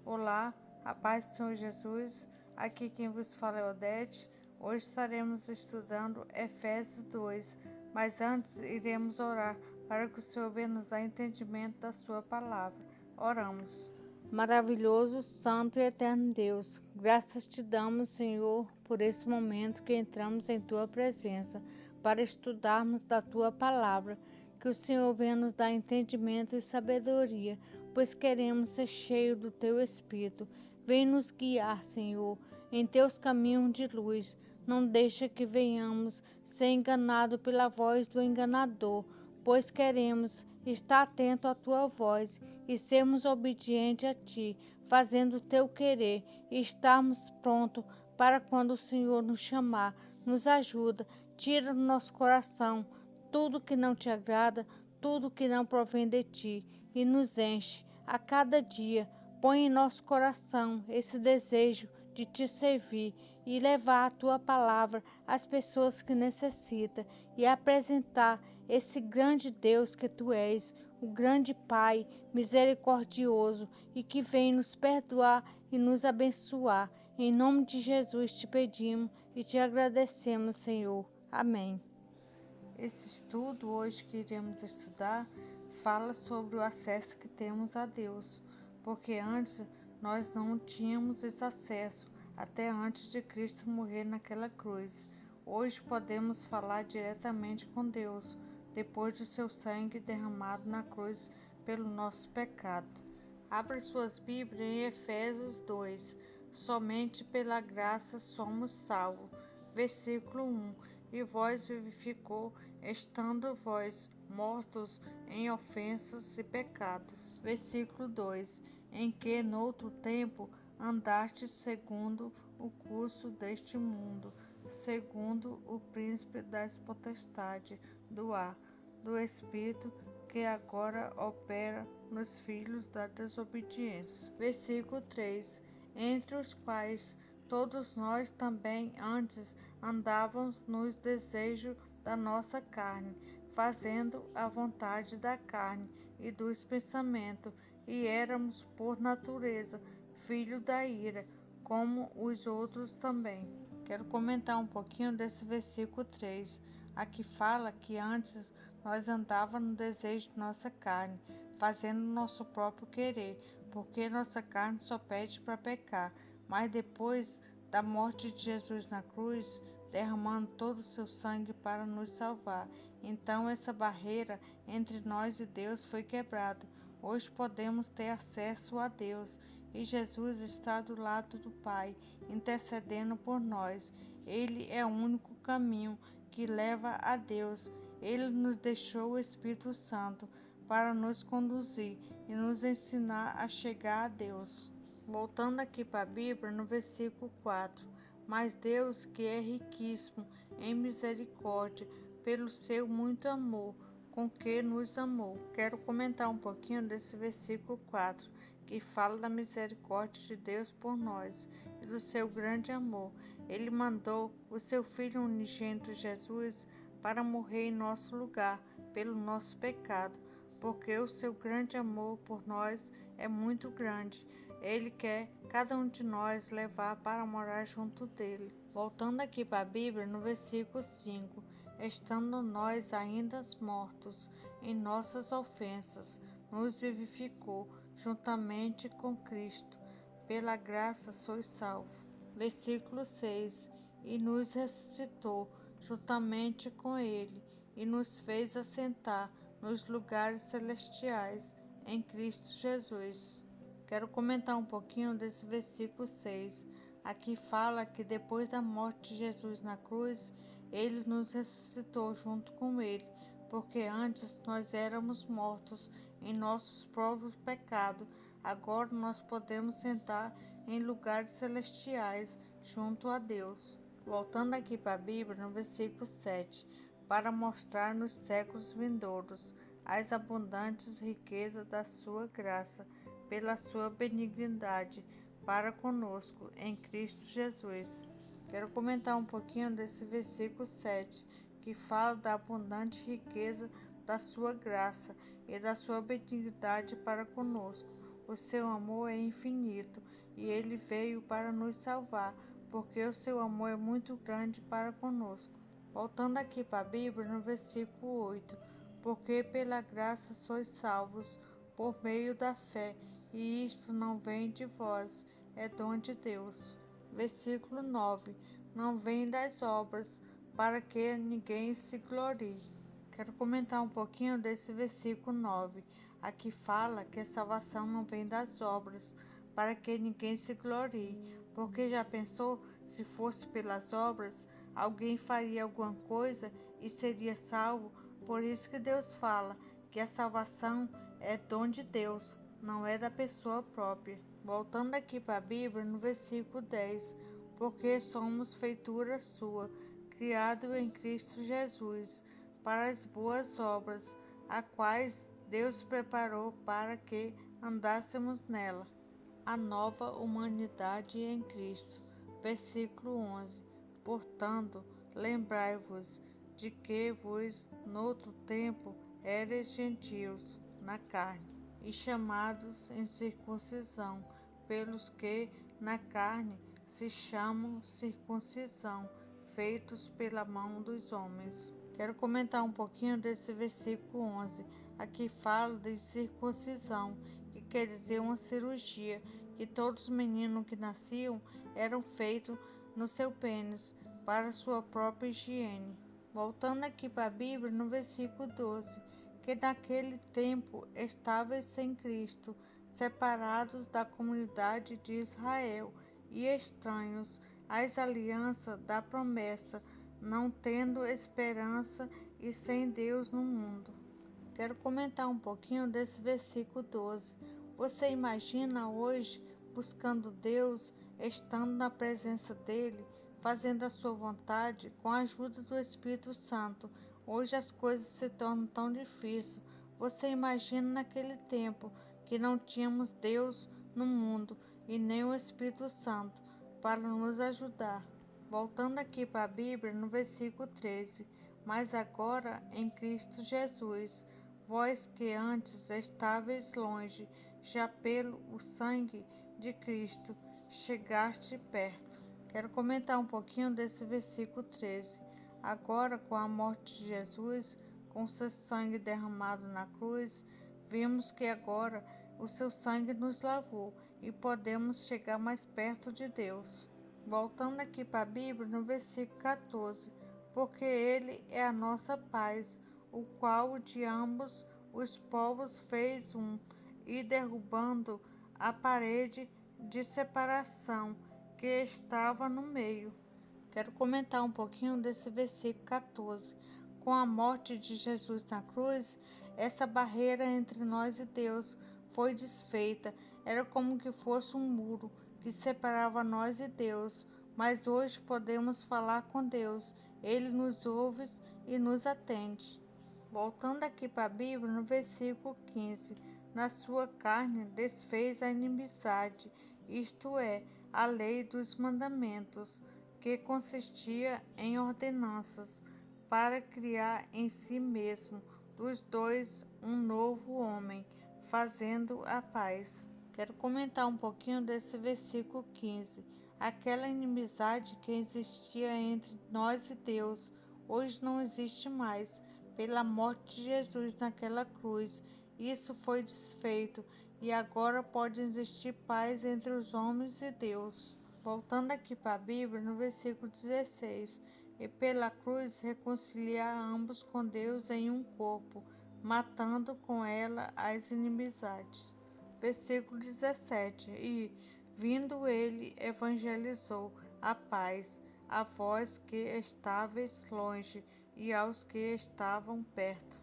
Olá, a paz do Senhor Jesus. Aqui quem vos fala é Odete. Hoje estaremos estudando Efésios 2, mas antes iremos orar para que o Senhor venha nos dar entendimento da sua palavra. Oramos. Maravilhoso, santo e eterno Deus, graças te damos, Senhor, por esse momento que entramos em tua presença para estudarmos da tua palavra. Que o Senhor venha nos dar entendimento e sabedoria, pois queremos ser cheios do teu Espírito. Vem nos guiar, Senhor, em teus caminhos de luz. Não deixa que venhamos ser enganados pela voz do enganador, pois queremos estar atento à tua voz e sermos obedientes a ti, fazendo o teu querer e estarmos prontos para quando o Senhor nos chamar. Nos ajuda, tira do nosso coração tudo que não te agrada, tudo que não provém de ti, e nos enche a cada dia. Põe em nosso coração esse desejo de te servir e levar a tua palavra às pessoas que necessitam e apresentar esse grande Deus que tu és, o grande Pai misericordioso e que vem nos perdoar e nos abençoar. Em nome de Jesus te pedimos e te agradecemos, Senhor. Amém. Esse estudo hoje que iremos estudar fala sobre o acesso que temos a Deus, porque antes nós não tínhamos esse acesso, até antes de Cristo morrer naquela cruz. Hoje podemos falar diretamente com Deus, depois do seu sangue derramado na cruz pelo nosso pecado. Abra suas Bíblias em Efésios 2. Somente pela graça somos salvos. Versículo 1. E vós vivificou, estando vós mortos em ofensas e pecados. Versículo 2. Em que noutro tempo andastes segundo o curso deste mundo, segundo o príncipe das potestades do ar, do Espírito que agora opera nos filhos da desobediência. Versículo 3. Entre os quais todos nós também antes andávamos nos desejos da nossa carne, fazendo a vontade da carne e dos pensamentos, e éramos por natureza filhos da ira, como os outros também. Quero comentar um pouquinho desse versículo 3. Aqui fala que antes nós andávamos no desejo de nossa carne, fazendo nosso próprio querer, porque nossa carne só pede para pecar. Mas depois da morte de Jesus na cruz, derramando todo o seu sangue para nos salvar, então essa barreira entre nós e Deus foi quebrada. Hoje podemos ter acesso a Deus e Jesus está do lado do Pai, intercedendo por nós. Ele é o único caminho que leva a Deus. Ele nos deixou o Espírito Santo para nos conduzir e nos ensinar a chegar a Deus. Voltando aqui para a Bíblia, no versículo 4. Mas Deus, que é riquíssimo em misericórdia, pelo seu muito amor, com que nos amou. Quero comentar um pouquinho desse versículo 4, que fala da misericórdia de Deus por nós e do seu grande amor. Ele mandou o seu Filho unigênito Jesus para morrer em nosso lugar, pelo nosso pecado, porque o seu grande amor por nós é muito grande. Ele quer cada um de nós levar para morar junto dele. Voltando aqui para a Bíblia, no versículo 5, estando nós ainda mortos em nossas ofensas, nos vivificou juntamente com Cristo. Pela graça sois salvos. Versículo 6, e nos ressuscitou juntamente com ele, e nos fez assentar nos lugares celestiais em Cristo Jesus. Quero comentar um pouquinho desse versículo 6. Aqui fala que depois da morte de Jesus na cruz, ele nos ressuscitou junto com ele, porque antes nós éramos mortos em nossos próprios pecados. Agora nós podemos sentar em lugares celestiais junto a Deus. Voltando aqui para a Bíblia, no versículo 7, para mostrar nos séculos vindouros as abundantes riquezas da sua graça, pela sua benignidade para conosco em Cristo Jesus. Quero comentar um pouquinho desse versículo 7, que fala da abundante riqueza da sua graça e da sua benignidade para conosco. O seu amor é infinito e ele veio para nos salvar, porque o seu amor é muito grande para conosco. Voltando aqui para a Bíblia, no versículo 8: porque pela graça sois salvos, por meio da fé, e isto não vem de vós, é dom de Deus. Versículo 9: não vem das obras, para que ninguém se glorie. Quero comentar um pouquinho desse versículo 9. Aqui fala que a salvação não vem das obras, para que ninguém se glorie. Porque já pensou, se fosse pelas obras, alguém faria alguma coisa e seria salvo? Por isso que Deus fala que a salvação é dom de Deus, não é da pessoa própria. Voltando aqui para a Bíblia, no versículo 10: porque somos feitura sua, criado em Cristo Jesus, para as boas obras, as quais Deus preparou para que andássemos nela. A nova humanidade em Cristo. Versículo 11: portanto, lembrai-vos de que vos, noutro tempo, eres gentios na carne, e chamados em circuncisão, pelos que na carne se chamam circuncisão, feitos pela mão dos homens. Quero comentar um pouquinho desse versículo 11. Aqui fala de circuncisão, que quer dizer uma cirurgia, que todos os meninos que nasciam eram feitos no seu pênis para sua própria higiene. Voltando aqui para a Bíblia, no versículo 12: que naquele tempo estáveis sem Cristo, separados da comunidade de Israel e estranhos às alianças da promessa, não tendo esperança e sem Deus no mundo. Quero comentar um pouquinho desse versículo 12. Você imagina hoje buscando Deus, estando na presença dele, fazendo a sua vontade com a ajuda do Espírito Santo? Hoje as coisas se tornam tão difíceis. Você imagina naquele tempo que não tínhamos Deus no mundo e nem o Espírito Santo para nos ajudar. Voltando aqui para a Bíblia, no versículo 13: mas agora em Cristo Jesus, vós que antes estáveis longe, já pelo o sangue de Cristo chegaste perto. Quero comentar um pouquinho desse versículo 13. Agora, com a morte de Jesus, com seu sangue derramado na cruz, vimos que agora o seu sangue nos lavou e podemos chegar mais perto de Deus. Voltando aqui para a Bíblia, no versículo 14: porque ele é a nossa paz, o qual de ambos os povos fez um, e derrubando a parede de separação que estava no meio. Quero comentar um pouquinho desse versículo 14. Com a morte de Jesus na cruz, essa barreira entre nós e Deus foi desfeita. Era como que fosse um muro que separava nós e Deus. Mas hoje podemos falar com Deus. Ele nos ouve e nos atende. Voltando aqui para a Bíblia, no versículo 15: na sua carne desfez a inimizade, isto é, a lei dos mandamentos, que consistia em ordenanças, para criar em si mesmo dos dois um novo homem, fazendo a paz. Quero comentar um pouquinho desse versículo 15. Aquela inimizade que existia entre nós e Deus, hoje não existe mais. Pela morte de Jesus naquela cruz, isso foi desfeito e agora pode existir paz entre os homens e Deus. Voltando aqui para a Bíblia, no versículo 16: e pela cruz reconciliar ambos com Deus em um corpo, matando com ela as inimizades. Versículo 17: e, vindo ele, evangelizou a paz a vós que estáveis longe e aos que estavam perto.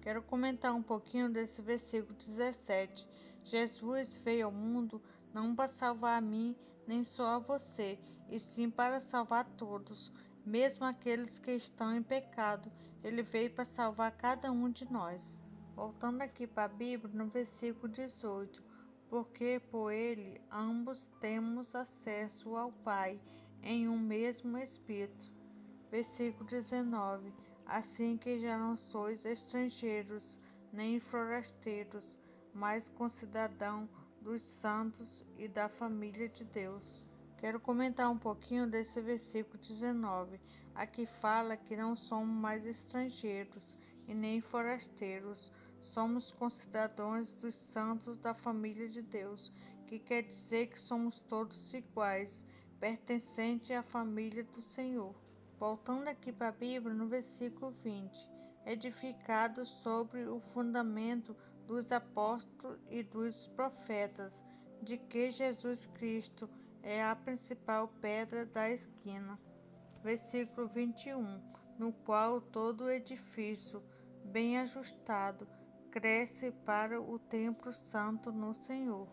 Quero comentar um pouquinho desse versículo 17. Jesus veio ao mundo não para salvar a mim, nem só a você, e sim para salvar todos, mesmo aqueles que estão em pecado. Ele veio para salvar cada um de nós. Voltando aqui para a Bíblia, no versículo 18: porque por ele ambos temos acesso ao Pai em um mesmo Espírito. Versículo 19: assim que já não sois estrangeiros, nem forasteiros, mas concidadãos dos santos e da família de Deus. Quero comentar um pouquinho desse versículo 19. Aqui fala que não somos mais estrangeiros e nem forasteiros, somos concidadãos dos santos da família de Deus, que quer dizer que somos todos iguais, pertencentes à família do Senhor. Voltando aqui para a Bíblia, no versículo 20, edificados sobre o fundamento dos apóstolos e dos profetas, de que Jesus Cristo é a principal pedra da esquina. Versículo 21, no qual todo o edifício, bem ajustado, cresce para o templo santo no Senhor.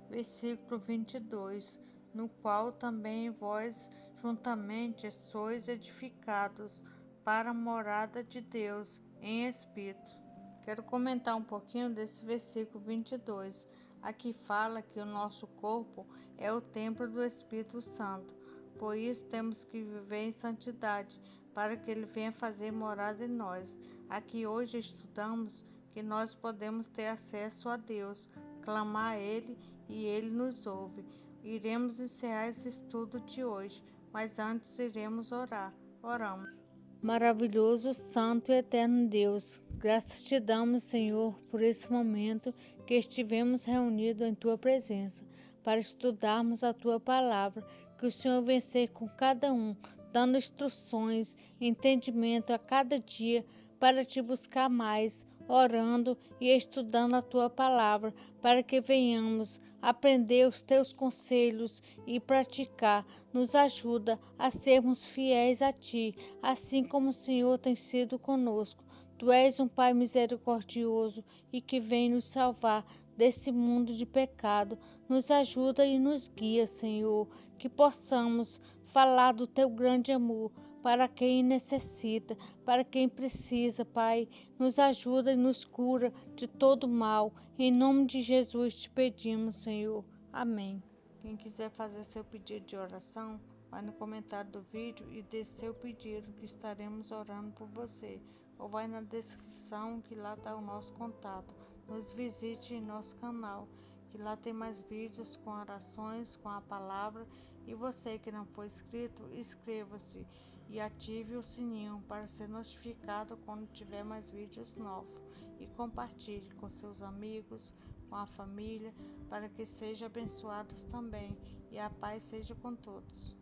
Versículo 22, no qual também vós juntamente sois edificados para a morada de Deus em Espírito. Quero comentar um pouquinho desse versículo 22. Aqui fala que o nosso corpo é o templo do Espírito Santo. Por isso temos que viver em santidade, para que Ele venha fazer morada em nós. Aqui hoje estudamos que nós podemos ter acesso a Deus, clamar a Ele e Ele nos ouve. Iremos encerrar esse estudo de hoje, mas antes iremos orar. Oramos. Maravilhoso, santo e eterno Deus, graças te damos, Senhor, por esse momento que estivemos reunidos em Tua presença, para estudarmos a Tua palavra, que o Senhor vencer com cada um, dando instruções, entendimento a cada dia, para te buscar mais, orando e estudando a Tua palavra, para que venhamos aprender os Teus conselhos e praticar. Nos ajuda a sermos fiéis a Ti, assim como o Senhor tem sido conosco. Tu és um Pai misericordioso e que vem nos salvar desse mundo de pecado. Nos ajuda e nos guia, Senhor, que possamos falar do Teu grande amor para quem necessita, para quem precisa, Pai. Nos ajuda e nos cura de todo mal. Em nome de Jesus te pedimos, Senhor. Amém. Quem quiser fazer seu pedido de oração, vai no comentário do vídeo e deixe seu pedido, que estaremos orando por você. Ou vai na descrição, que lá está o nosso contato. Nos visite em nosso canal, que lá tem mais vídeos com orações, com a palavra. E você que não for inscrito, inscreva-se e ative o sininho para ser notificado quando tiver mais vídeos novos. E compartilhe com seus amigos, com a família, para que sejam abençoados também, e a paz seja com todos.